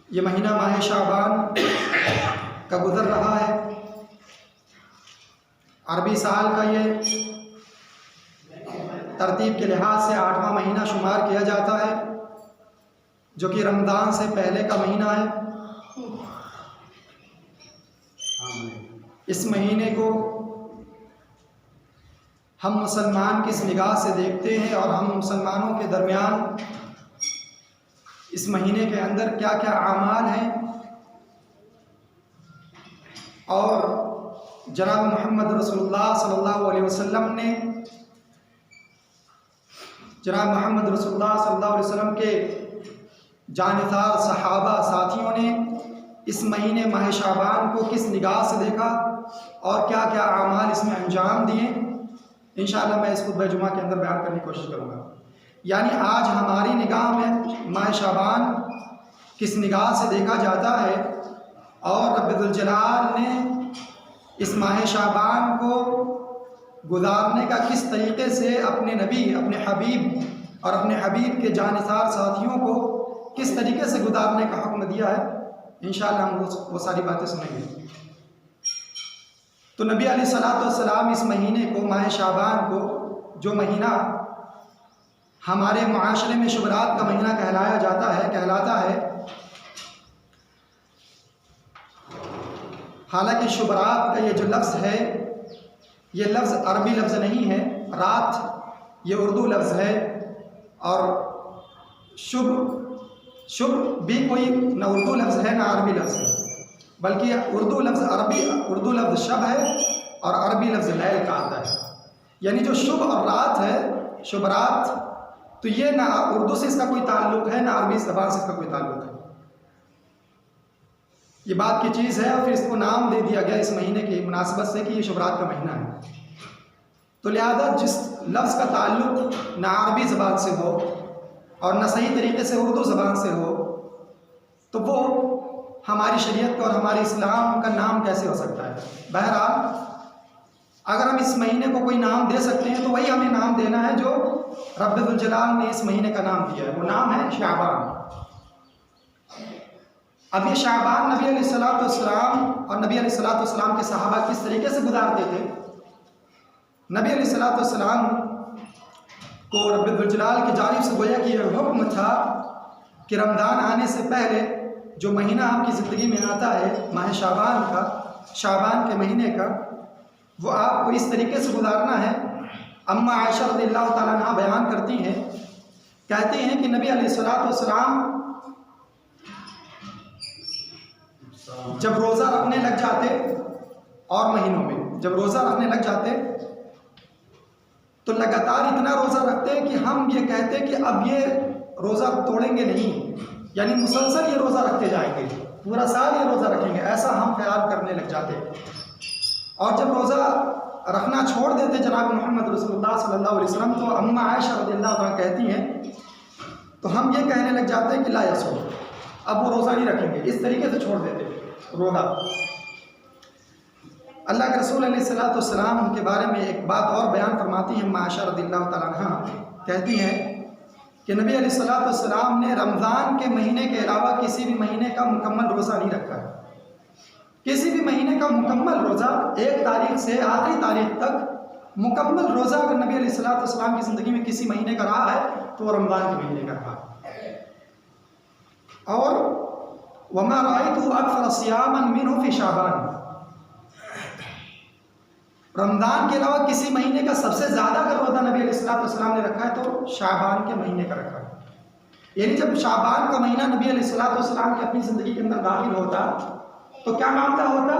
یہ مہینہ ماہ شعبان کا گزر رہا ہے۔ عربی سال کا یہ ترتیب کے لحاظ سے 8واں مہینہ شمار کیا جاتا ہے، جو کہ رمضان سے پہلے کا مہینہ ہے۔ اس مہینے کو ہم مسلمان کس نگاہ سے دیکھتے ہیں اور ہم مسلمانوں کے درمیان اس مہینے کے اندر کیا کیا اعمال ہیں، اور جناب محمد رسول اللہ صلی اللہ علیہ وسلم نے جناب محمد رسول اللہ صلی اللہ علیہ وسلم کے جانثار صحابہ ساتھیوں نے اس مہینے ماہ شعبان کو کس نگاہ سے دیکھا اور کیا کیا اعمال اس میں انجام دیے، انشاءاللہ میں اس خطبہ جمعہ کے اندر بیان کرنے کی کوشش کروں گا۔ یعنی آج ہماری نگاہ میں ماہ شعبان کس نگاہ سے دیکھا جاتا ہے، اور رب ذوالجلال نے اس ماہ شعبان کو گزارنے کا کس طریقے سے اپنے نبی، اپنے حبیب اور اپنے حبیب کے جانثار ساتھیوں کو کس طریقے سے گزارنے کا حکم دیا ہے، انشاءاللہ ہم وہ ساری باتیں سنیں گے۔ تو نبی علیہ الصلوۃ والسلام اس مہینے کو، ماہ شعبان کو، جو مہینہ ہمارے معاشرے میں شبرات کا مہینہ کہلاتا ہے، حالانکہ شبرات کا یہ جو لفظ ہے، یہ لفظ عربی لفظ نہیں ہے، رات یہ اردو لفظ ہے، اور شب بھی کوئی نہ اردو لفظ ہے نہ عربی لفظ ہے، بلکہ اردو لفظ شب ہے اور عربی لفظ لیل کا آتا ہے۔ یعنی جو شب اور رات ہے، شب رات، تو یہ نہ اردو سے اس کا کوئی تعلق ہے نہ عربی زبان سے اس کا کوئی تعلق ہے۔ یہ بات کی چیز ہے، اور پھر اس کو نام دے دیا گیا اس مہینے کی مناسبت سے کہ یہ شب رات کا مہینہ ہے۔ تو لہذا جس لفظ کا تعلق نہ عربی زبان سے ہو اور نہ صحیح طریقے سے اردو زبان سے ہو، تو وہ ہماری شریعت کا اور ہمارے اسلام کا نام کیسے ہو سکتا ہے؟ بہرحال اگر ہم اس مہینے کو کوئی نام دے سکتے ہیں تو وہی ہمیں نام دینا ہے جو رب ذوالجلال نے اس مہینے کا نام دیا ہے، وہ نام ہے شعبان۔ اب یہ شعبان نبی علیہ الصلوۃ والسلام اور نبی علیہ الصلوۃ والسلام کے صحابہ کس طریقے سے گزارتے تھے؟ نبی علیہ الصلوۃ والسلام کو رب ذوالجلال کی جانب سے گویا کہ یہ حکم تھا کہ رمضان آنے سے پہلے جو مہینہ آپ کی زندگی میں آتا ہے، ماہ شعبان کا، شعبان کے مہینے کا، وہ آپ کو اس طریقے سے گزارنا ہے۔ اما عائشہ رضی اللہ تعالیٰ عنہا بیان کرتی ہیں، کہتے ہیں کہ نبی علیہ الصلوۃ والسلام جب روزہ رکھنے لگ جاتے، اور مہینوں میں جب روزہ رکھنے لگ جاتے تو لگاتار اتنا روزہ رکھتے کہ ہم یہ کہتے کہ اب یہ روزہ توڑیں گے نہیں، یعنی مسلسل یہ روزہ رکھتے جائیں گے، پورا سال یہ روزہ رکھیں گے، ایسا ہم خیال کرنے لگ جاتے۔ اور جب روزہ رکھنا چھوڑ دیتے جناب محمد رسول اللہ صلی اللہ علیہ وسلم، تو اما عائشہ رضی اللہ عنہا کہتی ہیں تو ہم یہ کہنے لگ جاتے ہیں کہ لا یصوم، اب وہ روزہ نہیں رکھیں گے، اس طریقے سے چھوڑ دیتے روزہ۔ اللہ کے رسول علیہ الصلوۃ والسلام ان کے بارے میں ایک بات اور بیان فرماتی ہیں، اما عائشہ رضی اللہ تعالیٰ عنہا کہتی ہیں کہ نبی علیہ الصلوۃ والسلام نے رمضان کے مہینے کے علاوہ کسی بھی مہینے کا مکمل روزہ نہیں رکھا ہے۔ کسی بھی مہینے کا مکمل روزہ، ایک تاریخ سے آخری تاریخ تک مکمل روزہ اگر نبی علیہ الصلوۃ والسلام کی زندگی میں کسی مہینے کا رہا ہے تو وہ رمضان کے مہینے کا رہا ہے۔ اور وما رأيته أكثر صياما منه في شعبان، رمضان کے علاوہ کسی مہینے کا سب سے زیادہ اگر روزہ نبی علیہ الصلوۃ والسلام نے رکھا ہے تو شعبان کے مہینے کا رکھا ہے۔ یعنی جب شعبان کا مہینہ نبی علیہ الصلوۃ والسلام کی اپنی زندگی کے اندر داخل ہوتا تو کیا معاملہ ہوتا؟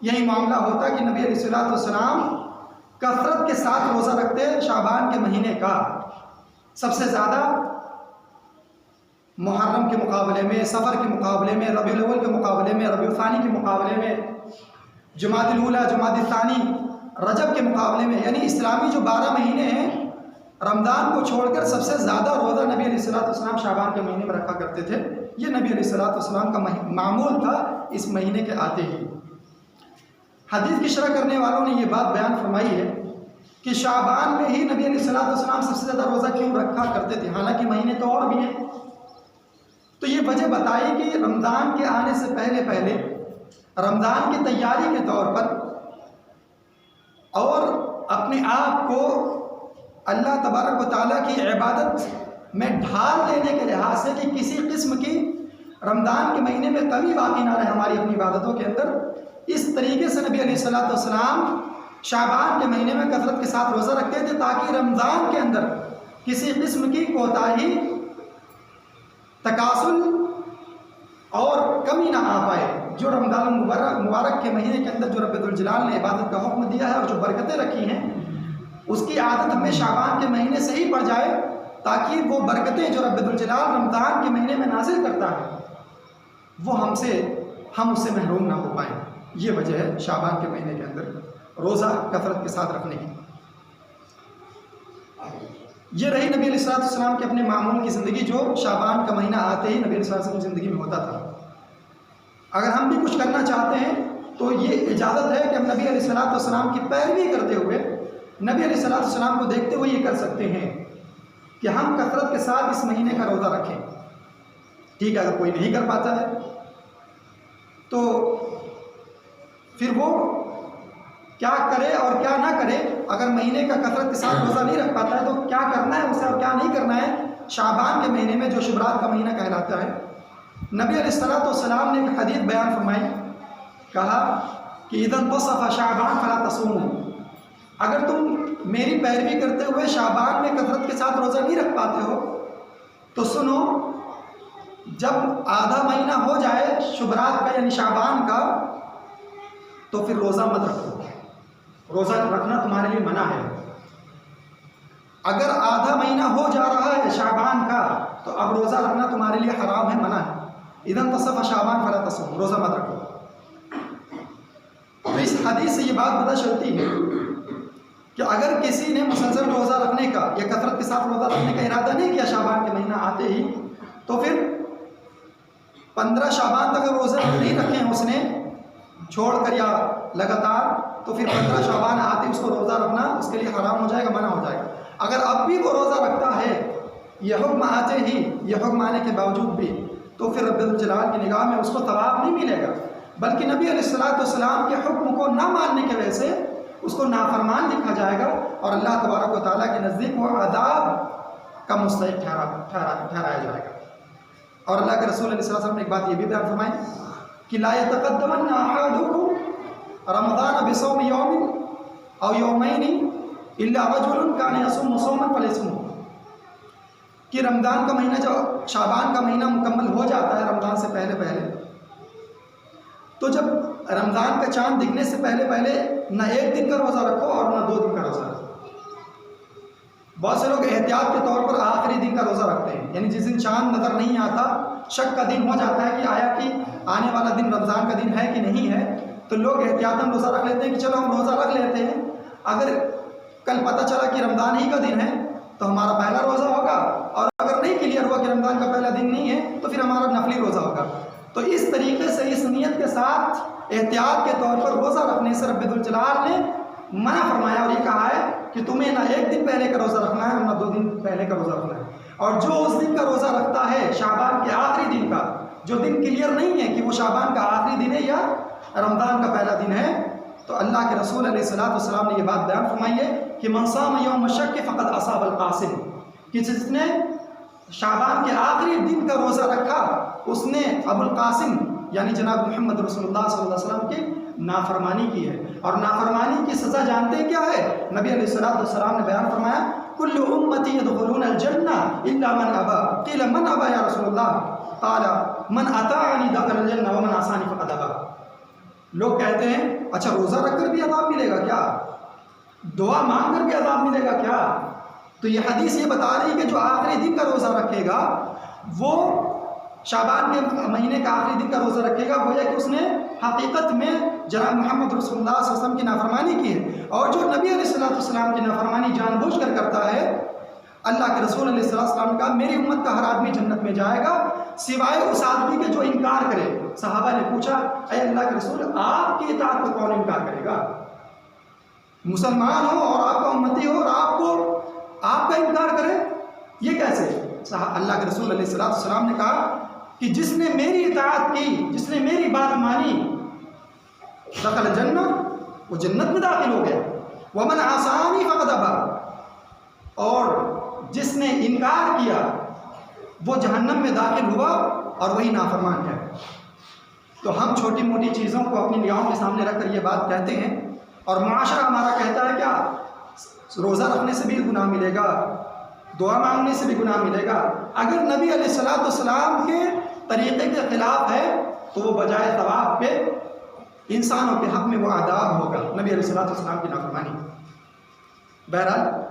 یہی معاملہ ہوتا کہ نبی علیہ الصلوۃ والسلام کثرت کے ساتھ روزہ رکھتے شعبان کے مہینے کا، سب سے زیادہ محرم کے مقابلے میں، سفر کے مقابلے میں، ربیع الاول کے مقابلے میں، ربیع الثانی کے مقابلے میں، جمادی الاولیٰ، جمادی الثانی، رجب کے مقابلے میں، یعنی اسلامی جو 12 مہینے ہیں، رمضان کو چھوڑ کر سب سے زیادہ روزہ نبی علیہ الصلوۃ والسلام شعبان کے مہینے میں رکھا کرتے تھے۔ یہ نبی علیہ الصلوۃ والسلام کا معمول تھا اس مہینے کے آتے ہی۔ حدیث کی شرح کرنے والوں نے یہ بات بیان فرمائی ہے کہ شعبان میں ہی نبی علیہ الصلوۃ والسلام سب سے زیادہ روزہ کیوں رکھا کرتے تھے، حالانکہ مہینے تو اور بھی ہیں۔ تو یہ وجہ بتائی کہ رمضان کے آنے سے پہلے پہلے رمضان کی تیاری کے طور پر اور اپنے آپ کو اللہ تبارک و تعالیٰ کی عبادت میں ڈھال لینے کے لحاظ سے کہ کسی قسم کی رمضان کے مہینے میں کمی باقی نہ رہے ہماری اپنی عبادتوں کے اندر، اس طریقے سے نبی علیہ الصلوۃ والسلام شعبان کے مہینے میں کثرت کے ساتھ روزہ رکھتے تھے تاکہ رمضان کے اندر کسی قسم کی کوتاہی، تکاسل اور کمی نہ آ پائے۔ جو رمضان مبارک کے مہینے کے اندر جو رب ذوالجلال نے عبادت کا حکم دیا ہے اور جو برکتیں رکھی ہیں، اس کی عادت ہمیں شعبان کے مہینے سے ہی پڑ جائے تاکہ وہ برکتیں جو رب ذوالجلال رمضان کے مہینے میں نازل کرتا ہے وہ ہم اس سے محروم نہ ہو پائیں۔ یہ وجہ ہے شعبان کے مہینے کے اندر روزہ کثرت کے ساتھ رکھنے کی۔ یہ رہی نبی علیہ الصلوۃ والسلام کے اپنے معمول کی زندگی، جو شعبان کا مہینہ آتے ہی نبی علیہ الصلوۃ والسلام کی زندگی میں ہوتا تھا۔ اگر ہم بھی کچھ کرنا چاہتے ہیں تو یہ اجازت ہے کہ ہم نبی علیہ الصلوۃ والسلام کی پیروی کرتے ہوئے، نبی علیہ الصلوۃ والسلام کو دیکھتے ہوئے یہ کر سکتے ہیں کہ ہم کثرت کے ساتھ اس مہینے کا روزہ رکھیں۔ ٹھیک ہے، اگر کوئی نہیں کر پاتا ہے تو پھر وہ کیا کرے اور کیا نہ کرے۔ اگر مہینے کا کثرت کے ساتھ روزہ نہیں رکھ پاتا ہے تو کیا کرنا ہے اسے اور کیا نہیں کرنا ہے۔ شعبان کے مہینے میں جو شبرات کا مہینہ کہلاتا ہے، نبی علیہ الصلوۃ والسلام نے ایک حدیث بیان فرمائی، کہا کہ اذا انتصف شعبان فلا تصوموا، اگر تم میری پیروی کرتے ہوئے شعبان میں کثرت کے ساتھ روزہ نہیں رکھ پاتے ہو تو سنو، جب آدھا مہینہ ہو جائے شبرات کا یعنی شعبان کا تو پھر روزہ مت رکھو، روزہ رکھنا تمہارے لیے منع ہے۔ اگر آدھا مہینہ ہو جا رہا ہے شعبان کا تو اب روزہ رکھنا تمہارے لیے حرام ہے، منع ہے۔ اذا انتصف شعبان فلا تصوموا، روزہ مت رکھو۔ تو اس حدیث سے یہ بات پتہ چلتی ہے کہ اگر کسی نے مسلسل روزہ رکھنے کا یا کثرت کے ساتھ روزہ رکھنے کا ارادہ نہیں کیا شعبان کے مہینہ آتے ہی، تو پھر 15 شعبان تک روزہ نہیں رکھے ہیں اس نے چھوڑ کر یا لگاتار، تو پھر 15 شعبان آتے اس کو روزہ رکھنا اس کے لیے حرام ہو جائے گا، منع ہو جائے گا۔ اگر اب بھی وہ روزہ رکھتا ہے یہ حکم آتے ہی، یہ حکم آنے کے باوجود بھی، تو پھر رب الجلال کی نگاہ میں اس کو ثواب نہیں ملے گا، بلکہ نبی علیہ الصلوۃ والسلام کے حکم کو نہ ماننے کی وجہ سے اس کو نافرمان لکھا جائے گا اور اللہ تبارک و تعالیٰ کے نزدیک وہ عذاب کا مستحق ٹھہرایا جائے گا۔ اور اللہ کے رسول علیہ السلام نے ایک بات یہ بھی بیان فرمائی کہ لا يتقدمن احدكم رمضان بصوم يوم او يومين الا رجل كان يصوم صوما فليصومه، کہ رمضان کا مہینہ جو شعبان کا مہینہ مکمل ہو جاتا ہے رمضان سے پہلے پہلے، تو جب رمضان کا چاند دکھنے سے پہلے پہلے نہ ایک دن کا روزہ رکھو اور نہ 2 دن کا روزہ رکھو۔ بہت سے لوگ احتیاط کے طور پر آخری دن کا روزہ رکھتے ہیں، یعنی جس دن چاند نظر نہیں آتا، شک کا دن ہو جاتا ہے کہ آیا کہ آنے والا دن رمضان کا دن ہے کہ نہیں ہے، تو لوگ احتیاطاً روزہ رکھ لیتے ہیں کہ چلو ہم روزہ رکھ لیتے ہیں، اگر کل پتہ چلا کہ رمضان ہی کا دن ہے تو ہمارا پہلا روزہ ہوگا، اور اگر نہیں کلیئر ہوا کہ رمضان کا پہلا دن نہیں ہے تو پھر ہمارا نفلی روزہ ہوگا۔ تو اس طریقے سے اس نیت کے ساتھ احتیاط کے طور پر روزہ رکھنے سے رب الجلال نے منع فرمایا اور یہ کہا ہے کہ تمہیں نہ ایک دن پہلے کا روزہ رکھنا ہے اور نہ 2 دن پہلے کا روزہ رکھنا ہے۔ اور جو اس دن کا روزہ رکھتا ہے شعبان کے آخری دن کا، جو دن کلیئر نہیں ہے کہ وہ شعبان کا آخری دن ہے یا رمضان کا پہلا دن ہے، تو اللہ کے رسول علیہ الصلوۃ والسلام نے یہ بات بیان فرمائی ہے کہ من صام یوم الشک فقد اصاب القاسم، کہ جس نے شعبان کے آخری دن کا روزہ رکھا اس نے ابو القاسم یعنی جناب محمد رسول اللہ صلی اللہ علیہ وسلم کی نافرمانی کی ہے۔ اور نافرمانی کی سزا جانتے ہیں کیا ہے؟ نبی علیہ الصلوۃ والسلام نے بیان فرمایا کل امتی يدخلون الجنہ الا من ابا، قیل من ابا یا رسول اللہ، قال من اطاعنی دخل الجنہ ومن عصانی فقد ابا۔ لوگ کہتے ہیں اچھا روزہ رکھ کر بھی عذاب ملے گا کیا؟ دعا مانگ کر بھی عذاب ملے گا کیا؟ تو یہ حدیث یہ بتا رہی ہے کہ جو آخری دن کا روزہ رکھے گا وہ شعبان کے مہینے کا آخری دن کا روزہ رکھے گا، گویا کہ اس نے حقیقت میں جناب محمد رسول اللہ صلی اللہ علیہ وسلم کی نافرمانی کی ہے۔ اور جو نبی علیہ الصلوۃ والسلام کی نافرمانی جان بوجھ کر کرتا ہے، اللہ کے رسول علیہ السلام نے کہا میری امت کا ہر آدمی جنت میں جائے گا سوائے اس آدمی کے جو انکار کرے۔ صحابہ نے پوچھا اے اللہ کے رسول آپ کی اطاعت کو کون انکار کرے گا؟ مسلمان ہو اور آپ کا امتی ہو اور آپ کا انکار کرے، یہ کیسے؟ اللہ کے رسول علیہ السلام نے کہا کہ جس نے میری اطاعت کی، جس نے میری بات مانی، دخل الجنہ، وہ جنت میں داخل ہو گیا، ومن عصانی فقد ابى، اور جس نے انکار کیا وہ جہنم میں داخل ہوا اور وہی نافرمان ہے۔ تو ہم چھوٹی موٹی چیزوں کو اپنی نگاہوں کے سامنے رکھ کر یہ بات کہتے ہیں، اور معاشرہ ہمارا کہتا ہے کیا؟ روزہ رکھنے سے بھی گناہ ملے گا، دعا مانگنے سے بھی گناہ ملے گا۔ اگر نبی علیہ السلام کے طریقے کے خلاف ہے تو وہ بجائے ثواب پہ انسانوں کے حق میں وہ عذاب ہوگا، نبی علیہ السلام کی نافرمانی۔ بہرحال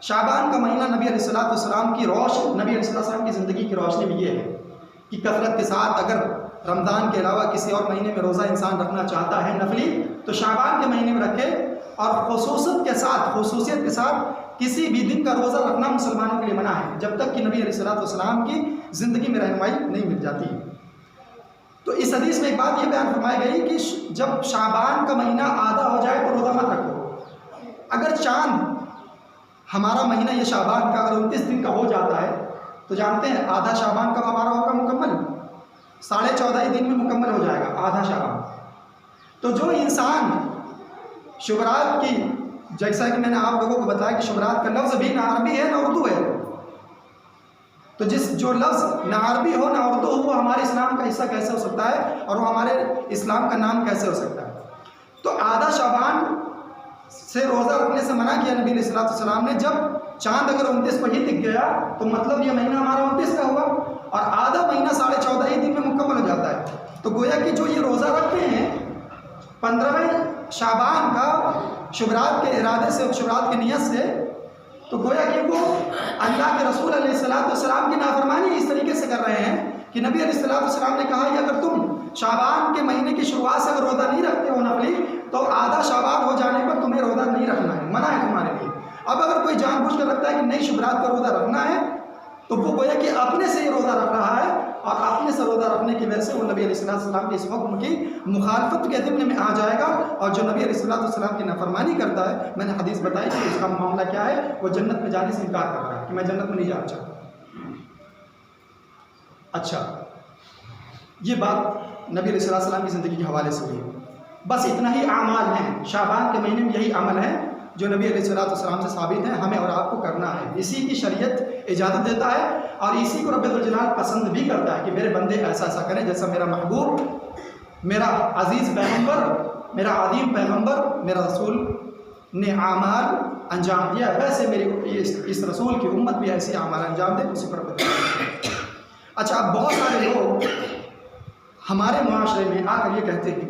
شعبان کا مہینہ نبی علیہ السلام کی روشنی، نبی علیہ السلام کی زندگی کی روشنی بھی یہ ہے کہ کثرت کے ساتھ اگر رمضان کے علاوہ کسی اور مہینے میں روزہ انسان رکھنا چاہتا ہے نفلی، تو شعبان کے مہینے میں رکھے، اور خصوصیت کے ساتھ کسی بھی دن کا روزہ رکھنا مسلمانوں کے لیے منع ہے جب تک کہ نبی علیہ السلام کی زندگی میں رہنمائی نہیں مل جاتی۔ تو اس حدیث میں ایک بات یہ بیان فرمائی گئی کہ جب شعبان کا مہینہ آدھا ہو جائے تو روزہ مت رکھو۔ اگر چاند ہمارا مہینہ یہ شعبان کا اگر 29 دن کا ہو جاتا ہے تو جانتے ہیں آدھا شعبان کب ہمارا ہوگا مکمل؟ 14.5 دن میں مکمل ہو جائے گا آدھا شعبان۔ تو جو انسان شبرات کی، جیسا کہ میں نے آپ لوگوں کو بتایا کہ شبرات کا لفظ بھی نہ عربی ہے نہ اردو ہے، تو جو لفظ نہ عربی ہو نہ اردو ہو وہ ہمارے اسلام کا حصہ کیسے ہو سکتا ہے اور وہ ہمارے اسلام کا نام کیسے ہو سکتا ہے؟ تو آدھا شعبان سے روزہ رکھنے سے منع کیا نبی علیہ السلام نے۔ جب چاند اگر 29 کو ہی دکھ گیا تو مطلب یہ مہینہ ہمارا 29 کا ہوا، اور آدھا مہینہ 14.5 دن میں مکمل ہو جاتا ہے۔ تو گویا کہ جو یہ روزہ رکھتے ہیں 15ویں شعبان کا شبرات کے ارادے سے، شبرات کی نیت سے، تو گویا کہ وہ اللہ کے رسول علیہ السلام کی نافرمانی اس طریقے سے کر رہے ہیں کہ نبی علیہ السلام نے کہا کہ اگر تم شعبان کے مہینے کی شروعات سے اگر روزہ نہیں رکھتے ہو نفلی تو آدھا شعبان ہو جانے پر تمہیں روزہ نہیں رکھنا ہے، منع ہے تمہارے لیے۔ اب اگر کوئی جان بوجھ کر رکھتا ہے کہ نہیں شبرات کا روزہ رکھنا ہے تو وہ گویا کہ اپنے سے ہی روزہ رکھ رہا ہے، اور اپنے سے روزہ رکھنے کی وجہ سے وہ نبی علیہ السلام کے اس حکم کی مخالفت کے ضمن میں آ جائے گا، اور جو نبی علیہ السلام کی نافرمانی کرتا ہے، میں نے حدیث بتائی کہ اس کا معاملہ کیا ہے، وہ جنت میں جانے سے انکار کر رہا ہے کہ میں جنت میں نہیں جانا چاہتا۔ اچھا، یہ بات نبی علیہ السلام کی زندگی کے حوالے سے ہوئی۔ بس اتنا ہی اعمال ہیں شعبان کے مہینے میں، یہی عمل ہیں جو نبی علیہ السلام سے ثابت ہیں، ہمیں اور آپ کو کرنا ہے، اسی کی شریعت اجازت دیتا ہے، اور اسی کو رب الجلال پسند بھی کرتا ہے کہ میرے بندے ایسا ایسا کریں جیسا میرا محبوب، میرا عزیز پیغمبر، میرا عظیم پیغمبر، میرا رسول نے اعمال انجام دیا، ویسے میری اس رسول کی امت بھی ایسی اعمال انجام دے، اسی پر اچھا، اب بہت سارے لوگ ہمارے معاشرے میں آ کر یہ کہتے ہیں،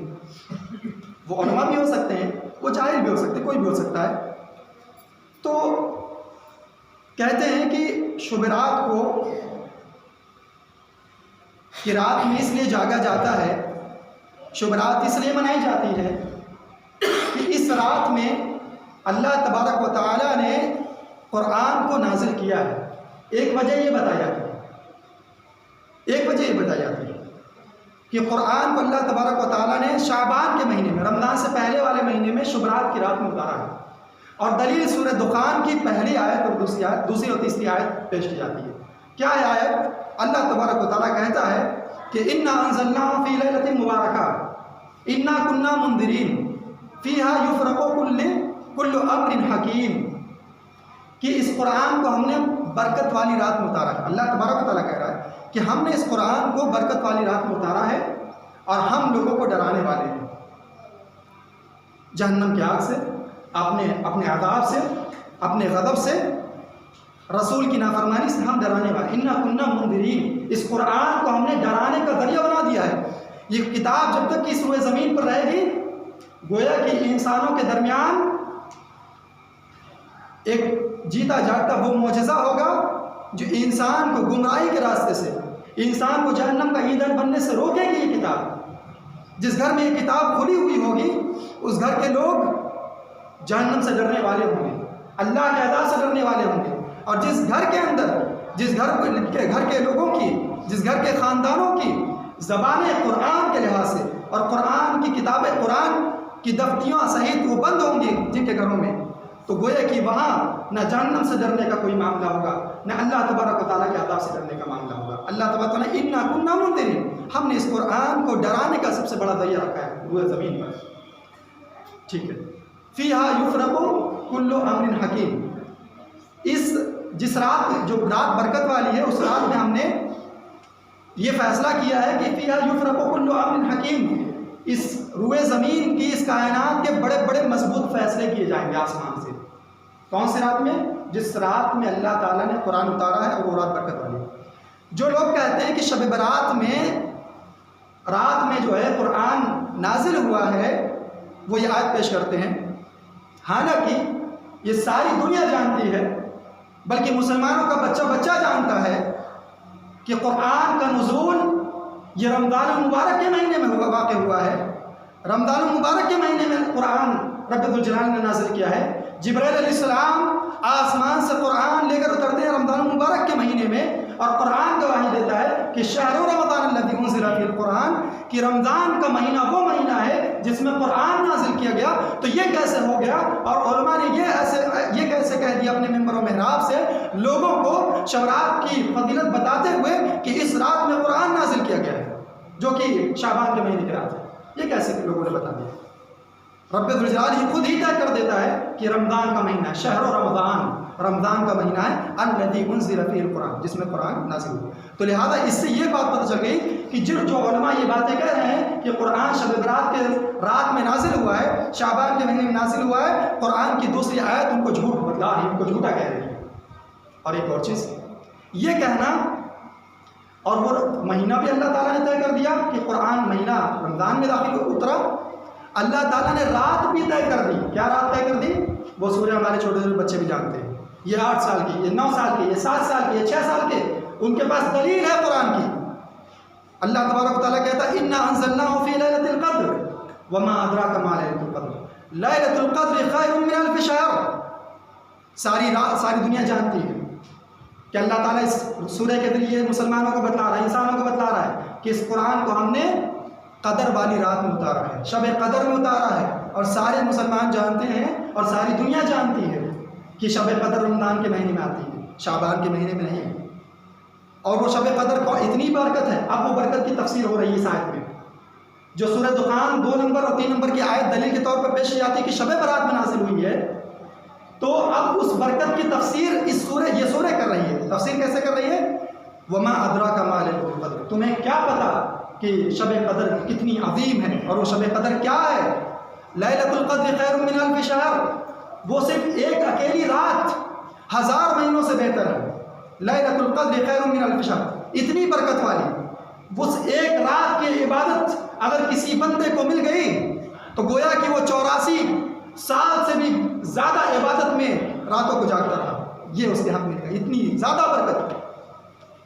وہ علماء بھی ہو سکتے ہیں، وہ جاہل بھی ہو سکتے ہیں، کوئی بھی ہو سکتا ہے، تو کہتے ہیں کہ شبرات کو کہ رات میں اس لیے جاگا جاتا ہے، شبرات اس لیے منائی جاتی ہے کہ اس رات میں اللہ تبارک و تعالیٰ نے قرآن کو نازل کیا ہے۔ ایک وجہ یہ بتائی جاتی ہے کہ قرآن کو اللہ تبارک و تعالیٰ نے شعبان کے مہینے میں، رمضان سے پہلے والے مہینے میں شبرات کی رات میں اتارا ہے، اور دلیل سورہ دخان کی پہلی آیت اور دوسری اور تیسری آیت پیش کی جاتی ہے۔ کیا ہے آیت؟ اللہ تبارک و تعالیٰ کہتا ہے کہ اِنَّا أَنزَلْنَاهُ فِي لَيْلَةٍ مُبَارَكَةٍ إِنَّا كُنَّا مُنذِرِينَ فِيهَا يُفْرَقُ كُلُّ أَمْرٍ حَكِيمٍ، کہ اس قرآن کو ہم نے برکت والی رات میں اتارا ہے۔ اللہ تبارک و تعالیٰ کہہ رہا ہے کہ ہم نے اس قرآن کو برکت والی رات میں اتارا ہے، اور ہم لوگوں کو ڈرانے والے ہیں جہنم کی آگ سے، اپنے عذاب سے، اپنے غضب سے، رسول کی نافرمانی سے ہم ڈرانے والے۔ اِنَّا كُنَّا مُنذِرِينَ، اس قرآن کو ہم نے ڈرانے کا ذریعہ بنا دیا ہے۔ یہ کتاب جب تک کہ اس روئے زمین پر رہے گی، گویا کہ انسانوں کے درمیان ایک جیتا جاگتا وہ معجزہ ہوگا جو انسان کو گمراہی کے راستے سے، انسان کو جہنم کا ایندھن بننے سے روکے گی۔ یہ کتاب، جس گھر میں یہ کتاب کھلی ہوئی ہوگی، اس گھر کے لوگ جہنم سے ڈرنے والے ہوں گے، اللہ کے عذاب سے ڈرنے والے ہوں گے، اور جس گھر کے اندر، جس گھر کے لوگوں کی، جس گھر کے خاندانوں کی زبان قرآن کے لحاظ سے اور قرآن کی کتابیں، قرآن کی دفتیاں سہیت وہ بند ہوں گی جن کے گھروں میں، تو گویا کہ وہاں نہ جہنم سے ڈرنے کا کوئی معاملہ ہوگا، نہ اللہ تبارک و تعالیٰ کے عذاب سے ڈرنے کا معاملہ ہوگا۔ اللہ تبارک و تعالیٰ نے اِنَّا كُنَّا مُنذِرِينَ، ہم نے اس قرآن کو ڈرانے کا سب سے بڑا ذریعہ رکھا ہے روئے زمین پر، ٹھیک ہے۔ فِيهَا يُفْرَقُ كُلُّ أَمْرٍ حَكِيمٍ، جس رات جو رات برکت والی ہے اس رات میں ہم نے یہ فیصلہ کیا ہے کہ فِيهَا يُفْرَقُ كُلُّ أَمْرٍ حَكِيمٍ، اس روئے زمین کی، اس کائنات کے بڑے بڑے مضبوط فیصلے کیے جائیں گے آسمان سے۔ کون سی رات میں؟ جس رات میں اللہ تعالیٰ نے قرآن اتارا ہے اور وہ رات برکت والی ہے۔ جو لوگ کہتے ہیں کہ شب برات میں رات میں جو ہے قرآن نازل ہوا ہے، وہ یہ آیت پیش کرتے ہیں، حالانکہ یہ ساری دنیا جانتی ہے، بلکہ مسلمانوں کا بچہ بچہ جانتا ہے کہ قرآن کا نزول یہ رمضان المبارک کے مہینے میں واقع ہوا ہے۔ رمضان المبارک کے مہینے میں قرآن رب ذوالجلال نے نازل کیا ہے۔ جبرائیل علیہ السلام آسمان سے قرآن لے کر اترتے ہیں رمضان المبارک کے مہینے میں، اور قرآن گواہی دیتا ہے کہ شہر رمضان الذی انزل فیہ القرآن، کہ رمضان کا مہینہ وہ مہینہ ہے جس میں قرآن نازل کیا گیا۔ تو یہ کیسے ہو گیا؟ اور علماء نے یہ کیسے کہہ دیا اپنے منبر و محراب سے لوگوں کو شب رات کی فضیلت بتاتے ہوئے کہ اس رات میں قرآن نازل کیا گیا ہے، جو کہ شعبان کے مہینے کی رات ہے؟ یہ کیسے لوگوں نے بتا دیا؟ رب ذوالجلال ہی خود ہی طے کر دیتا ہے کہ رمضان کا مہینہ ہے، شہر رمضان کا مہینہ ہے، الذی انزل فیہ القرآن، جس میں قرآن نازل ہوا۔ تو لہٰذا اس سے یہ بات پتہ چل گئی کہ جو علماء یہ باتیں کہہ رہے ہیں کہ قرآن شب برات کے رات میں نازل ہوا ہے، شعبان کے مہینے میں نازل ہوا ہے، قرآن کی دوسری آیت ان کو جھوٹ بتلا رہی ہے، ان کو جھوٹا کہہ رہی ہے۔ اور ایک اور چیز یہ کہنا، اور وہ مہینہ بھی اللہ تعالیٰ نے طے کر دیا کہ قرآن مہینہ رمضان میں داخل اترا، اللہ تعالیٰ نے رات بھی طے کر دی۔ کیا رات طے کر دی؟ وہ سورہ ہمارے چھوٹے چھوٹے بچے بھی جانتے ہیں، یہ 8 سال کی، یہ 9 سال کے، یہ 7 سال کے، یہ 6 سال کے، ان کے پاس دلیل ہے قرآن کی۔ اللہ تبارک و تعالیٰ کہتا ہے اِنَّا أَنزَلْنَاهُ فِي لَيْلَةِ الْقَدْرِ وَمَا أَدْرَاكَ مَا لَيْلَةُ الْقَدْرِ لَيْلَةُ الْقَدْرِ خَيْرٌ مِّنَ أَلْفِ شَهْرٍ۔ ساری رات ساری دنیا جانتی ہے کہ اللہ تعالیٰ اس سورہ کے ذریعے مسلمانوں کو بتلا رہا ہے، انسانوں کو بتلا رہا ہے کہ اس قرآن کو ہم نے قدر والی رات میں اتارا ہے، شب قدر میں اتارا ہے، اور سارے مسلمان جانتے ہیں اور ساری دنیا جانتی ہے کہ شب قدر رمضان کے مہینے میں آتی ہے، شعبان کے مہینے میں نہیں ہے۔ اور وہ شب قدر کو اتنی برکت ہے، اب وہ برکت کی تفسیر ہو رہی ہے اس آیت میں، جو سورہ دخان 2 نمبر اور 3 نمبر کی آیت دلیل کے طور پر پیش کی جاتی ہے کہ شب برات میں نازل ہوئی ہے، تو اب اس برکت کی تفسیر یہ سورہ کر رہی ہے۔ تفسیر کیسے کر رہی ہے؟ وما ادراک ما لیلۃ القدر، تمہیں کیا پتا کہ شب قدر کتنی عظیم ہے، اور وہ شب قدر کیا ہے؟ لیلۃ القدر خیر من الف شہر، وہ صرف ایک اکیلی رات 1000 مہینوں سے بہتر ہے۔ لیلۃ القدر خیر من الف شہر، اتنی برکت والی اس ایک رات کی عبادت اگر کسی بندے کو مل گئی تو گویا کہ وہ 84 سال سے بھی زیادہ عبادت میں راتوں کو جاگتا رہا، یہ اس کے حق میں اتنی زیادہ برکت ہے۔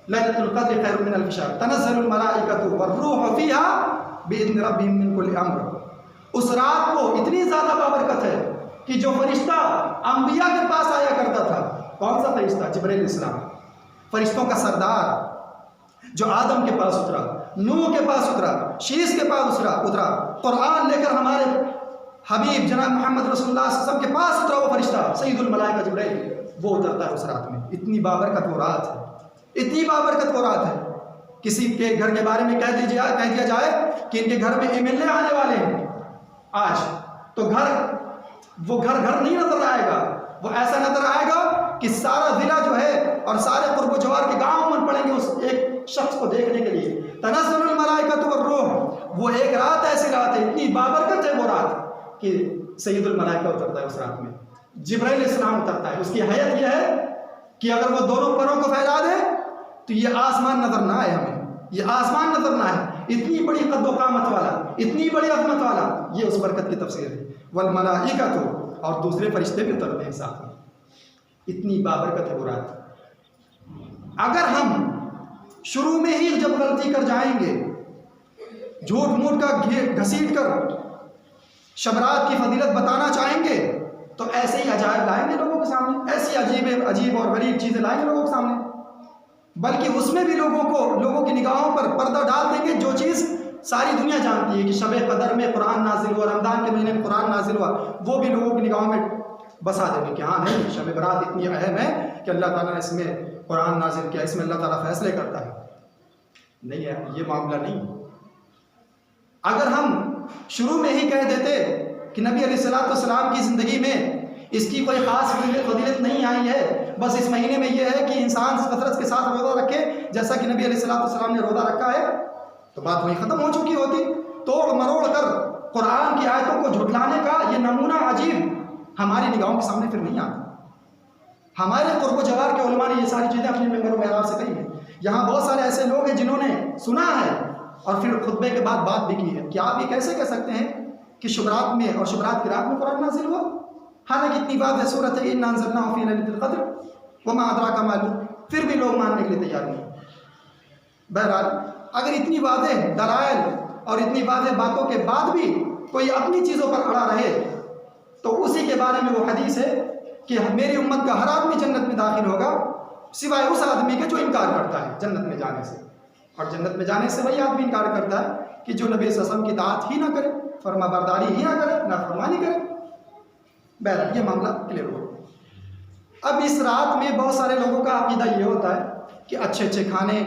لیلۃ القدر خیر من الف شہر تنزل الملائکۃ والروح فیہا باذن ربہم من کل امر، اس رات کو اتنی زیادہ بابرکت ہے کہ جو فرشتہ انبیاء کے پاس آیا کرتا تھا، کون سا فرشتہ؟ جبرائیل علیہ السلام، فرشتوں کا سردار، جو آدم کے پاس اترا، نوح کے پاس اترا، شیش کے پاس اترا، قرآن لے کر ہمارے حبیب جناب محمد رسول اللہ صلی اللہ علیہ وسلم کے پاس اترا، وہ فرشتہ سید الملائکہ جبرائیل، وہ اترتا ہے اس رات میں۔ اتنی بابرکت وہ رات ہے، اتنی بابرکت وہ رات ہے۔ کسی کے گھر کے بارے میں کہہ دیا جائے کہ ان کے گھر میں MLA آنے والے ہیں آج، تو وہ گھر نہیں نظر آئے گا، وہ ایسا نظر آئے گا کہ سارا ضلع جو ہے اور سارے قرب و جوار کے گاؤں من پڑیں گے اس ایک شخص کو دیکھنے کے لیے۔ تنزل الملائکۃ والروح، وہ ایک رات ایسی رات ہے، اتنی بابرکت ہے وہ رات کہ سید الملائکہ اترتا ہے اس رات میں، جبرائیل علیہ السلام اترتا ہے۔ اس کی حیت یہ ہے کہ اگر وہ دونوں پروں کو پھیلا دے تو یہ آسمان نظر نہ آئے، ہمیں یہ آسمان نظر نہ آئے، اتنی بڑی قد و قامت والا، اتنی بڑی عظمت والا، یہ اس برکت کی تفسیر ہے۔ والملائکۃ، اور دوسرے فرشتے بھی اترتے ہیں ساتھ میں، اتنی بابرکت ہے وہ رات۔ اگر ہم شروع میں ہی جب غلطی کر جائیں گے، جھوٹ موٹ کا گھسیٹ کر شب رات کی فضیلت بتانا چاہیں گے، تو ایسے ہی عجائب لائیں گے لوگوں کے سامنے، ایسی عجیب اور غریب چیزیں لائیں گے لوگوں کے سامنے، بلکہ اس میں بھی لوگوں کی نگاہوں پر پردہ ڈال دیں گے۔ جو چیز ساری دنیا جانتی ہے کہ شب قدر میں قرآن نازل ہوا، رمضان کے مہینے میں قرآن نازل ہوا، وہ بھی لوگوں کی نگاہوں میں بسا دیں گے کہ ہاں نہیں، شب برات اتنی اہم ہے کہ اللہ تعالیٰ نے اس میں قرآن نازل کیا اس میں اللہ تعالیٰ فیصلے کرتا ہے؟ نہیں ہے، یہ معاملہ نہیں۔ اگر ہم شروع میں ہی کہہ دیتے کہ نبی علیہ السلام کی زندگی میں اس کی کوئی خاص فضیلت نہیں آئی ہے، بس اس مہینے میں یہ ہے کہ انسان کثرت کے ساتھ روزہ رکھے جیسا کہ نبی علیہ السلام نے روزہ رکھا ہے، تو بات وہی ختم ہو چکی ہوتی۔ توڑ مروڑ کر قرآن کی آیتوں کو جھٹلانے کا یہ نمونہ عجیب ہماری نگاہوں کے سامنے پھر نہیں آتا۔ ہمارے قرب و جوار کے علماء نے یہ ساری چیزیں اپنے ممبر و محراب سے کہی ہیں۔ یہاں بہت سارے ایسے لوگ ہیں جنہوں نے سنا ہے اور پھر خطبے کے بعد بات بھی کی ہے کہ آپ یہ کیسے کہہ سکتے ہیں کہ شبرات میں اور شبرات کی رات میں قرآن نازل ہوا، حالانکہ اتنی بات ہے صورت ہے اِنَّا أَنزَلْنَاهُ فِي لَيْلَةِ الْقَدْرِ وَمَا أَدْرَاكَ مَا لَيْلَةُ الْقَدْرِ، پھر بھی لوگ ماننے کے لیے تیار نہیں۔ بہرحال اگر اتنی واضح دلائل اور اتنی واضح باتوں کے بعد بھی کوئی اپنی چیزوں پر اڑا رہے تو اسی کے بارے میں وہ حدیث ہے کہ میری امت کا ہر آدمی جنت میں داخل ہوگا سوائے اس آدمی کے جو انکار کرتا ہے جنت میں جانے سے، اور جنت میں جانے سے وہی آدمی انکار کرتا ہے کہ جو نبی صلی اللہ علیہ وسلم کی اطاعت ہی نہ کرے، فرما برداری ہی نہ کرے، نافرمانی کرے۔ بہرحال یہ معاملہ کلیئر ہو۔ اب اس رات میں بہت سارے لوگوں کا عقیدہ یہ ہوتا ہے کہ اچھے اچھے کھانے،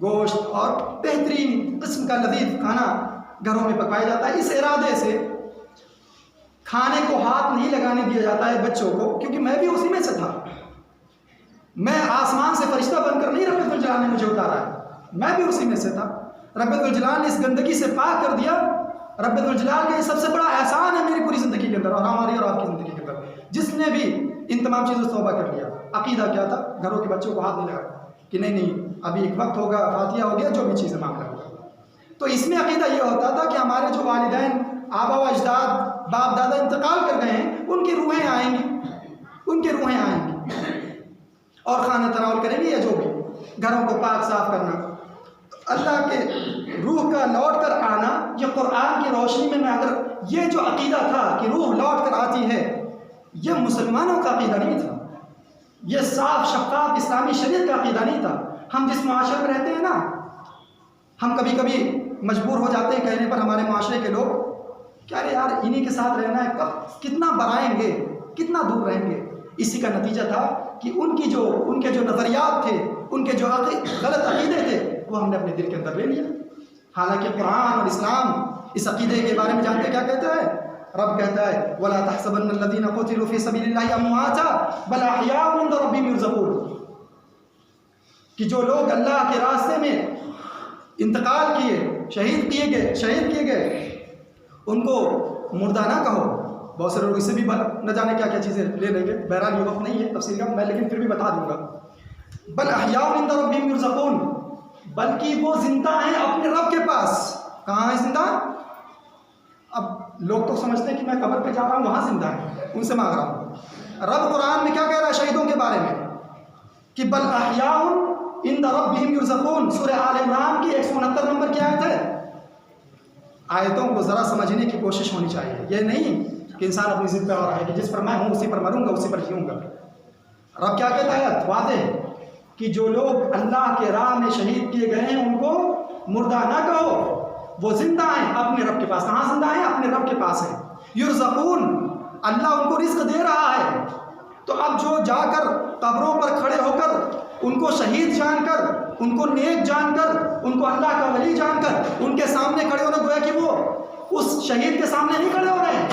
گوشت اور بہترین قسم کا لذیذ کھانا گھروں میں پکایا جاتا ہے، اس ارادے سے کھانے کو ہاتھ نہیں لگانے دیا جاتا ہے بچوں کو، کیونکہ میں بھی اسی میں سے تھا۔ میں آسمان سے فرشتہ بن کر نہیں رب الجلال نے مجھے اتارا ہے، میں بھی اسی میں سے تھا۔ رب الجلال نے اس گندگی سے پاک کر دیا۔ رب الجلال کا یہ سب سے بڑا احسان ہے میری پوری زندگی کے اندر اور ہماری اور آپ کی زندگی کے اندر، جس نے بھی ان تمام چیزوں سے توبہ کر لیا۔ عقیدہ کیا تھا؟ گھروں کے بچوں کو ہاتھ نہیں لگایا کہ نہیں ابھی ایک وقت ہوگا، فاتحہ ہو گیا، جو بھی چیزیں معاملہ ہوگا۔ تو اس میں عقیدہ یہ ہوتا تھا کہ ہمارے جو والدین، آبا و اجداد، باپ دادا انتقال کر گئے ہیں، ان کی روحیں آئیں گی، ان کی روحیں آئیں گی اور کھانا تناول کریں گے یا جو بھی، گھروں کو پاک صاف کرنا۔ اللہ کے روح کا لوٹ کر آنا، یہ قرآن کی روشنی میں اگر یہ جو عقیدہ تھا کہ روح لوٹ کر آتی ہے، یہ مسلمانوں کا عقیدہ نہیں تھا، یہ صاف شفاف اسلامی شریعت کا عقیدہ نہیں تھا۔ ہم جس معاشرے میں رہتے ہیں نا، ہم کبھی کبھی مجبور ہو جاتے ہیں کہنے پر ہمارے معاشرے کے لوگ کہ ارے یار انہی کے ساتھ رہنا ہے، کب کتنا برائیں گے، کتنا دور رہیں گے۔ اسی کا نتیجہ تھا کہ ان کے جو نظریات تھے، ان کے جو غلط عقیدے تھے، وہ ہم نے اپنے دل کے اندر لے لیا۔ حالانکہ قرآن اور اسلام اس عقیدے کے بارے میں جانتے کیا کہتا ہے؟ رب کہتا ہے وَلَا تَحْسَبَنَّ الَّذِينَ قُتِلُوا فِي سَبِيلِ اللَّهِ أَمْوَاتًا بَلْ أَحْيَاءٌ عِندَ رَبِّهِمْ يُرْزَقُونَ، کہ جو لوگ اللہ کے راستے میں انتقال کیے، شہید کیے گئے، ان کو مردہ نہ کہو۔ بہت سے لوگ اس سے بھی نہ جانے کیا کیا چیزیں لے لیں گے، بہرحال یہ وقت نہیں ہے تفصیل کا، میں لیکن پھر بھی بتا دوں گا۔ بل احیاء عند ربهم یرزقون، بلکہ وہ زندہ ہیں اپنے رب کے پاس۔ کہاں ہے زندہ؟ اب لوگ تو سمجھتے ہیں کہ میں قبر پہ جا رہا ہوں وہاں زندہ ہے، ان سے مانگ رہا ہوں۔ رب قرآن میں کیا کہہ رہا ہے شہیدوں کے بارے میں کہ بل احیاء عند ربهم یرزقون، سورہ آل عمران کی 169 نمبر کی آیت ہے۔ آیتوں کو ذرا سمجھنے کی کوشش ہونی چاہیے، یہ نہیں کہ انسان اپنی ضد پہ اور ہے کہ جس پر میں ہوں اسی پر مروں گا، اسی پر جیوں گا۔ رب کیا کہتا ہے؟ واضح کہ جو لوگ اللہ کے راہ میں شہید کیے گئے ہیں ان کو مردہ نہ کہو، وہ زندہ ہیں اپنے رب کے پاس۔ کہاں زندہ ہیں؟ اپنے رب کے پاس ہیں۔ یرزقون، اللہ ان کو رزق دے رہا ہے۔ تو اب جو جا کر قبروں پر کھڑے ہو کر ان کو شہید جان کر، ان کو نیک جان کر، ان کو اللہ کا ولی جان کر ان کے سامنے کھڑے ہونا، گویا کہ وہ اس شہید کے سامنے نہیں کھڑے ہو رہے ہیں،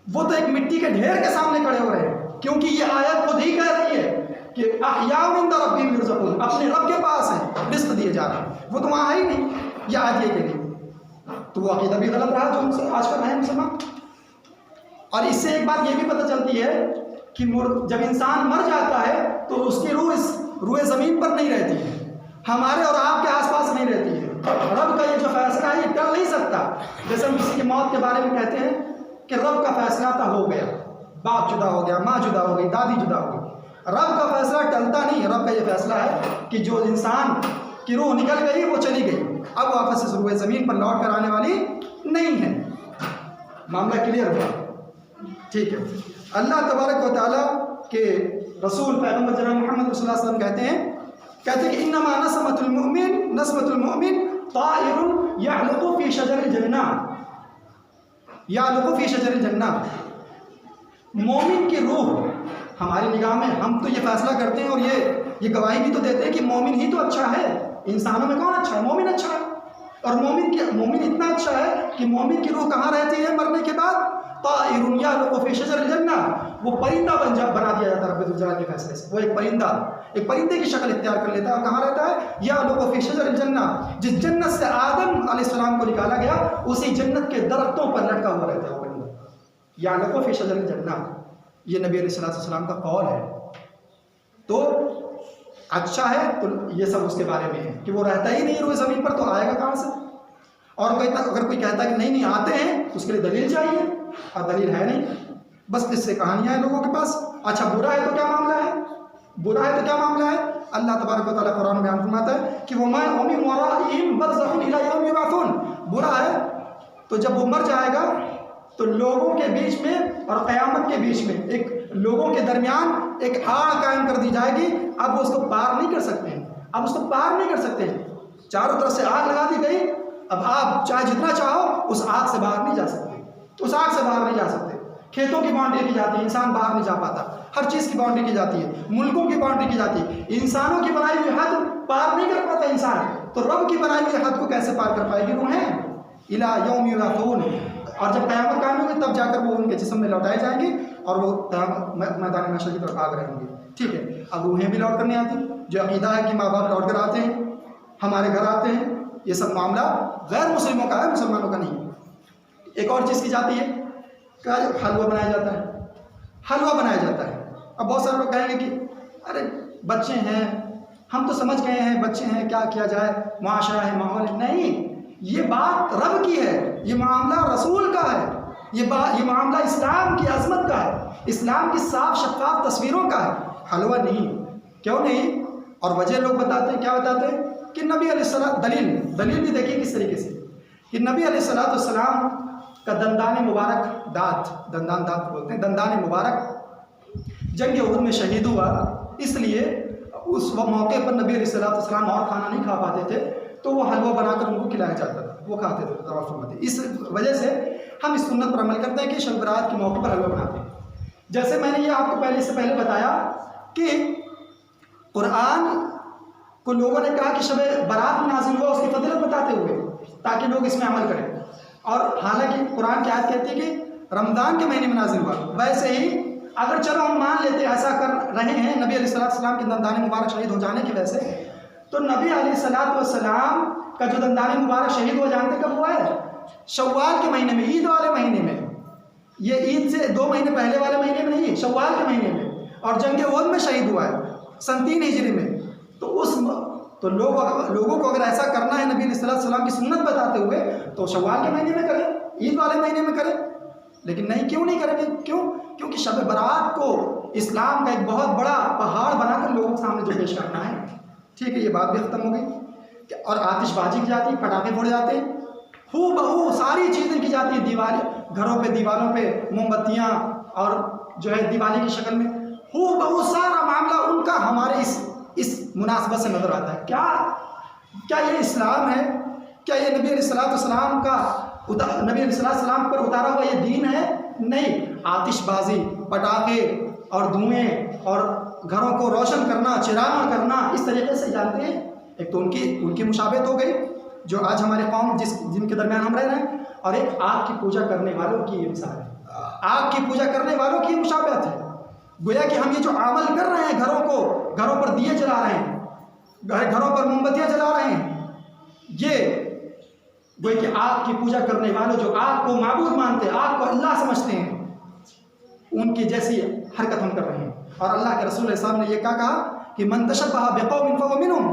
وہ تو ایک مٹی کے ڈھیر کے سامنے کھڑے ہو رہے ہیں، کیونکہ یہ آیت خود ہی کہہ رہی ہے کہ احیاء عند ربهم یرزقون، اپنے رب کے پاس ہیں، رزق دیے جا رہے ہیں، وہ تو وہاں ہے ہی نہیں۔ یہ آیت یہ کہہ رہی، تو وہ عقیدہ بھی غلط رہا جو آج کل ہے مسلمان۔ اور اس سے ایک بات یہ بھی پتہ چلتی ہے کہ جب انسان مر جاتا ہے تو اس کی روح زمین پر نہیں رہتی ہے، ہمارے اور آپ کے آس پاس نہیں رہتی ہے۔ رب کا یہ جو فیصلہ ہے یہ ٹل نہیں سکتا۔ جیسے ہم کسی کی موت کے بارے میں کہتے ہیں کہ رب کا فیصلہ تھا، ہو گیا، باپ جدا ہو گیا، ماں جدا ہو گئی، دادی جدا ہو گئی، رب کا فیصلہ ٹلتا نہیں۔ رب کا یہ فیصلہ ہے کہ جو انسان کی روح نکل گئی وہ چلی گئی، اب واپس اس روح زمین پر لوٹ کر آنے والی نہیں ہے۔ معاملہ کلیئر ہوا؟ ٹھیک ہے۔ اللہ تبارک و تعالیٰ کے رسول پیغمبر جناب محمد رسول اللہ علیہ وسلم کہتے ہیں کہ انما نسمۃ المؤمن طائر یعلق فی شجر الجنہ، یعلق فی شجر الجنہ۔ مومن کی روح ہماری نگاہ میں، ہم تو یہ فیصلہ کرتے ہیں اور یہ گواہی بھی تو دیتے ہیں کہ مومن ہی تو اچھا ہے، انسانوں میں کون اچھا ہے؟ مومن اچھا ہے۔ اور مومن اتنا اچھا ہے کہ مومن کی روح کہاں رہتی ہے مرنے کے بعد؟ طائر یعلق فی شجر الجنہ، وہ پرندہ بنا دیا جاتا ہے رب الجلال کے فیصلے سے۔ وہ ایک پرندے کی شکل اختیار کر لیتا ہے، اور کہاں رہتا ہے؟ یعلق فی شجر الجنہ، جس جنت سے آدم علیہ السلام کو نکالا گیا اسی جنت کے درختوں پر لٹکا ہوا رہتا ہے وہ پرندہ، یعلق فی شجر الجنہ۔ یہ نبی علیہ السلام کا قول ہے۔ تو اچھا ہے تو یہ سب اس کے بارے میں ہے کہ وہ رہتا ہی نہیں روئے زمین پر، تو آئے گا کہاں سے؟ اور اگر کوئی کہتا ہے کہ نہیں آتے ہیں تو اس کے لیے دلیل چاہیے، اور دلیل ہے نہیں، بس اس سے کہانیاں ہیں لوگوں کے پاس۔ اچھا برا ہے تو کیا معاملہ ہے؟ برا ہے تو کیا معاملہ ہے؟ اللہ تبارک و تعالیٰ قرآن میں بیان فرماتا ہے کہ وَمِن وَرَائِهِم بَرْزَخٌ إِلَىٰ يَوْمِ يُبْعَثُونَ۔ برا ہے تو جب وہ مر جائے گا تو لوگوں کے بیچ میں اور قیامت کے بیچ میں ایک لوگوں کے درمیان ایک آڑ قائم کر دی جائے گی۔ اب وہ اس کو پار نہیں کر سکتے ہیں، اب اس کو پار نہیں کر سکتے ہیں، چاروں طرف سے آگ لگا دی گئی۔ اب آپ چاہے جتنا چاہو اس آگ سے باہر نہیں جا سکتے، اس آگ سے باہر نہیں جا سکتے۔ کھیتوں کی باؤنڈری کی جاتی ہے، انسان باہر نہیں جا پاتا۔ ہر چیز کی باؤنڈری کی جاتی ہے، ملکوں کی باؤنڈری کی جاتی ہے۔ انسانوں کی بنائی ہوئی حد پار نہیں کر پاتا انسان، تو رب کی بنائی ہوئی حد کو کیسے پار کر پائے گی روحیں؟ اِلَىٰ يَوْمِ يُبْعَثُونَ۔ اور جب قیامت قائم ہوگی تب جا کر وہ ان کے جسم میں لوٹائے جائیں گے اور وہ میدان محشر کی طرف آگ رہیں گے۔ ٹھیک ہے، اب روحیں بھی لوٹ کر نہیں آتی۔ جو عقیدہ ہے کہ ماں باپ لوٹ کر آتے ہیں، ہمارے گھر آتے ہیں، یہ سب معاملہ غیر مسلموں کا ہے، مسلمانوں کا نہیں۔ ایک اور چیز کی جاتی ہے کہ حلوہ بنایا جاتا ہے، حلوہ بنایا جاتا ہے۔ اب بہت سارے لوگ کہیں گے کہ ارے بچے ہیں، ہم تو سمجھ گئے ہیں بچے ہیں، کیا کیا جائے، معاشرہ ہے، ماحول ہے۔ نہیں، یہ بات رب کی ہے، یہ معاملہ رسول کا ہے، یہ معاملہ اسلام کی عظمت کا ہے، اسلام کی صاف شفاف تصویروں کا ہے، حلوہ نہیں۔ کیوں نہیں؟ اور وجہ لوگ بتاتے ہیں، کیا بتاتے ہیں کہ نبی علیہ السلام، دلیل بھی دیکھیے کس طریقے سے کہ نبی علیہ السلام کا دندان مبارک، دندان بولتے ہیں، دندان مبارک جنگ احد میں شہید ہوا، اس لیے اس موقع پر نبی علیہ السلام اور کھانا نہیں کھا پاتے تھے، تو وہ حلوہ بنا کر ان کو کھلایا جاتا تھا، وہ کھاتے تھے۔ اس وجہ سے ہم اس سنت پر عمل کرتے ہیں کہ شب برات کے موقع پر حلوہ بناتے ہیں۔ جیسے میں نے یہ آپ کو سے پہلے بتایا کہ قرآن کو لوگوں نے کہا کہ شب برات میں نازل ہوا، اس کی فضیلت بتاتے ہوئے تاکہ لوگ اس میں عمل کریں، اور حالانکہ قرآن کی آیت کہتی ہے کہ رمضان کے مہینے میں نازل ہوا۔ ویسے ہی اگر چلو ہم مان لیتے ایسا کر رہے ہیں نبی علیہ السلام کے دندان مبارک شہید ہو جانے کی وجہ سے، تو نبی علیہ السلام کا جو دندان مبارک شہید ہو جانتے کب ہوا ہے؟ شوال کے مہینے میں، عید والے مہینے میں۔ یہ عید سے 2 مہینے پہلے والے مہینے میں نہیں، شوال کے مہینے میں، اور جنگ احد میں شہید ہوا ہے سن 3 ہجری میں۔ تو لوگوں کو اگر ایسا کرنا ہے نبی علیہ السلام کی سنت بتاتے ہوئے تو شوال کے مہینے میں کریں، عید والے مہینے میں کریں، لیکن نہیں، کیوں نہیں کریں گے؟ کیونکہ شب برات کو اسلام کا ایک بہت بڑا پہاڑ بنا کر لوگوں کے سامنے جو پیش کرنا ہے۔ ٹھیک ہے، یہ بات بھی ختم ہو گئی۔ اور آتش بازی کی جاتی ہے، پٹاخے پھوڑے جاتے ہیں، ہو بہو ساری چیزیں کی جاتی ہیں، گھروں پہ دیواروں پہ موم بتیاں اور جو ہے دیوالی کی شکل میں، ہو بہو سارا معاملہ ان کا ہمارے اس مناسبت سے نظر آتا ہے۔ کیا یہ اسلام ہے؟ کیا یہ نبی علیہ السلام کا نبی علیہ السلام پر اتارا ہوا یہ دین ہے؟ نہیں۔ آتش بازی، پٹاخے اور دھوئیں اور گھروں کو روشن کرنا، چراغاں کرنا، اس طریقے سے جانتے ہیں۔ ایک تو ان کی مشابہت ہو گئی جو آج ہمارے قوم جن کے درمیان ہم رہ رہے ہیں، اور ایک آگ کی پوجا کرنے والوں کی یہ مثال ہے، آگ کی پوجا کرنے والوں کی مشابہت ہے۔ گویا کہ ہم یہ جو عمل کر رہے ہیں، گھروں پر دیے جلا رہے ہیں، گھروں پر موم بتیاں جلا رہے ہیں، یہ گویا کہ آگ کی پوجا کرنے والوں جو آگ کو معبود مانتے ہیں، آگ کو اللہ سمجھتے ہیں، ان کی جیسی حرکت ہم کر رہے ہیں۔ اور اللہ کے رسول صاحب نے یہ کہا کہ من تشبہ بقوم فہو منہم،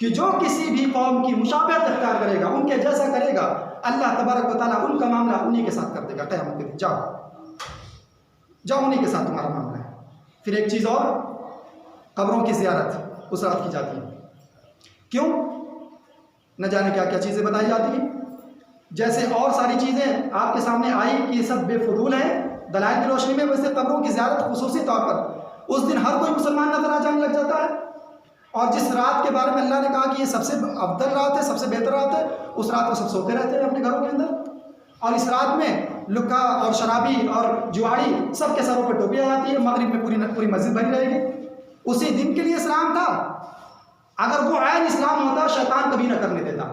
کہ جو کسی بھی قوم کی مشابہت اختیار کرے گا، ان کے جیسا کرے گا، اللہ تبارک و تعالیٰ ان کا معاملہ انہی کے ساتھ کر دے گا قیامت کے دن۔ جاؤ انہی کے ساتھ تمہارا معاملہ ہے۔ پھر ایک چیز اور، قبروں کی زیارت اس رات کی جاتی ہے۔ کیوں؟ نہ جانے کیا کیا چیزیں بتائی جاتی ہیں، جیسے اور ساری چیزیں آپ کے سامنے آئی کہ یہ سب بے فضول ہیں دلائل کی روشنی میں، ویسے قبروں کی زیارت خصوصی طور پر اس دن ہر کوئی مسلمان نظر آ جانے لگ جاتا ہے۔ اور جس رات کے بارے میں اللہ نے کہا کہ یہ سب سے افضل رات ہے، سب سے بہتر رات ہے، اس رات کو سب سوتے رہتے ہیں اپنے گھروں کے اندر، اور اس رات میں لکھا اور شرابی اور جواری سب کے سروں پہ ٹوپیاں آتی ہے، مغرب میں پوری مسجد بھری رہے گی، اسی دن کے لیے اسلام تھا. اگر وہ عین اسلام ہوتا شیطان کبھی نہ کرنے دیتا.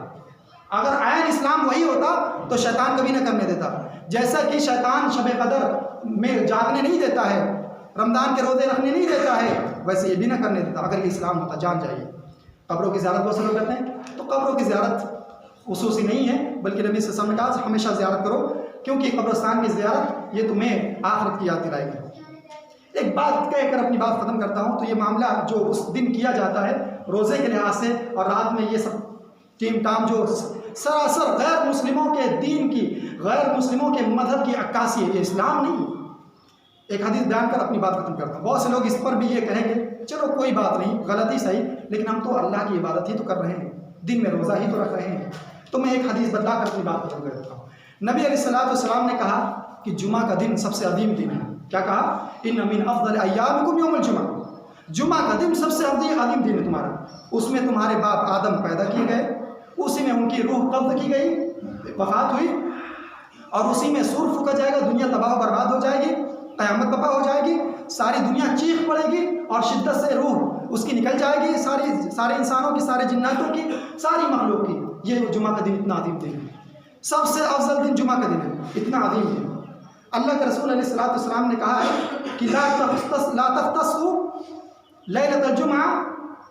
اگر عین اسلام وہی ہوتا تو شیطان کبھی نہ کرنے دیتا. جیسا کہ شیطان شب قدر میں جاگنے نہیں دیتا ہے, رمضان کے روزے رکھنے نہیں دیتا ہے, ویسے یہ بھی نہ کرنے دیتا اگر یہ اسلام ہوتا. جان جائیے. قبروں کی زیارت بہت سے لوگ کرتے ہیں, تو قبروں کی زیارت خصوصی نہیں ہے, بلکہ نبی صلی اللہ علیہ وسلم نے کہا ہمیشہ زیارت کرو, کیونکہ قبرستان کی زیارت یہ تمہیں آخرت کی یاد دلائے گی. ایک بات کہہ کر اپنی بات ختم کرتا ہوں. تو یہ معاملہ جو اس دن کیا جاتا ہے روزے کے لحاظ سے, اور رات میں یہ سب ٹیم ٹام جو سراسر غیر مسلموں کے دین کی, غیر مسلموں کے مذہب کی عکاسی ہے, یہ اسلام نہیں. ایک حدیث بیان کر اپنی بات ختم کرتا ہوں. بہت سے لوگ اس پر بھی یہ کہیں گے چلو کوئی بات نہیں, غلطی صحیح, لیکن ہم تو اللہ کی عبادت ہی تو کر رہے ہیں, دن میں روزہ ہی تو رکھ رہے ہیں. تو میں ایک حدیث بتا کر اپنی بات ختم کر دیتا ہوں. نبی علیہ السلام نے کہا کہ جمعہ کا دن سب سے عظیم دن ہے. کیا کہا؟ ان من افضل ایامکم یوم الجمعہ. جمعہ کا دن سب سے عظیم دن ہے تمہارا. اس میں تمہارے باپ آدم پیدا کیے گئے, اسی میں ان کی روح قبض کی گئی, وفات ہوئی, اور اسی میں سور پھونکا جائے گا, دنیا تباہ و برباد ہو جائے گی, قیامت برپا ہو جائے گی, ساری دنیا چیخ پڑے گی, اور شدت سے روح اس کی نکل جائے گی, سارے انسانوں کی, سارے جناتوں کی, ساری مخلوق کی. یہ جمعہ کا دن اتنا عظیم دن ہے, سب سے افضل دن جمعہ کا دن ہے, اتنا عظیم دن. اللہ کے رسول علیہ السلام نے کہا ہے کہ لا تختصوا لیلۃ الجمعہ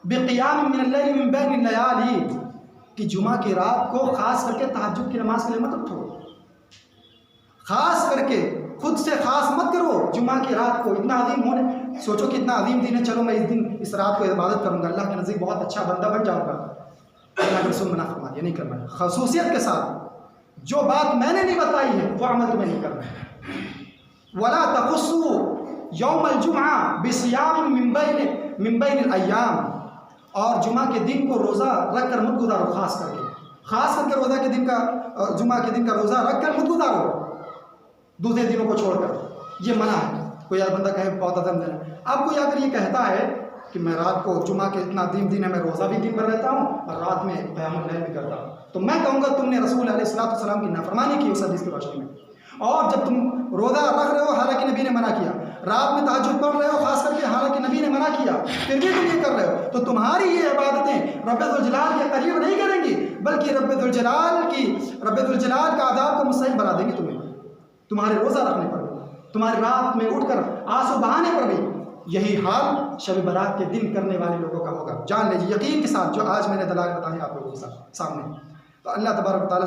بقیام من اللیل من بین اللیالی, کہ جمعہ کی رات کو خاص کر کے تہجد کی نماز کے لیے مت اٹھو, خاص کر کے خود سے خاص مت کرو جمعہ کی رات کو. اتنا عظیم ہونے, سوچو کہ اتنا عظیم دن ہے, چلو میں اس دن اس رات کو عبادت کروں گا, اللہ کے نزدیک بہت اچھا بندہ بن جاؤں گا. اللہ کے رسول منع فرما دیا, نہیں کرنا. خصوصیت کے ساتھ جو بات میں نے نہیں بتائی ہے وہ عمل تمہیں نہیں کرنا ہے. ولا تخصوا یوم الجمعہ بصیام من بین الایام, اور جمعہ کے دن کو روزہ رکھ کر مت گزارو, خاص کر کے روزہ کے دن کا, جمعہ کے دن کا روزہ رکھ کر مت گزارو دوسرے دنوں کو چھوڑ کر. یہ منع ہے. کوئی بندہ کہے بہت عظیم دن ہے, اب کوئی اگر یہ کہتا ہے کہ میں رات کو جمعہ کے اتنا عظیم دن ہے, میں روزہ بھی دن بھر رہتا ہوں اور رات میں قیام اللیل بھی کرتا ہوں, تو میں کہوں گا تم نے رسول علیہ السلام کی نافرمانی کی اس حدیث کی روشنی میں. اور جب تم روزہ رکھ رہے ہو حالانکہ نبی نے منع کیا, رات میں تہجد پڑھ رہے ہو خاص کر کے حالانکہ نبی نے منع کیا, پھر بھی تم یہ کر رہے ہو, تو تمہاری یہ عبادتیں رب ذوالجلال کے قریب نہیں کریں گی, بلکہ رب ذوالجلال کا عذاب کا مستحق بنا دیں گی تمہیں. تمہارے روزہ رکھنے پر بھی, تمہاری رات میں اٹھ کر آنسو بہانے پر بھی یہی حال شب برات کے دن کرنے والے لوگوں کا ہوگا. جان لیجیے یقین کے ساتھ جو آج میں نے دلائل بتائے آپ لوگوں کے سامنے. تو اللہ تبارک و تعالیٰ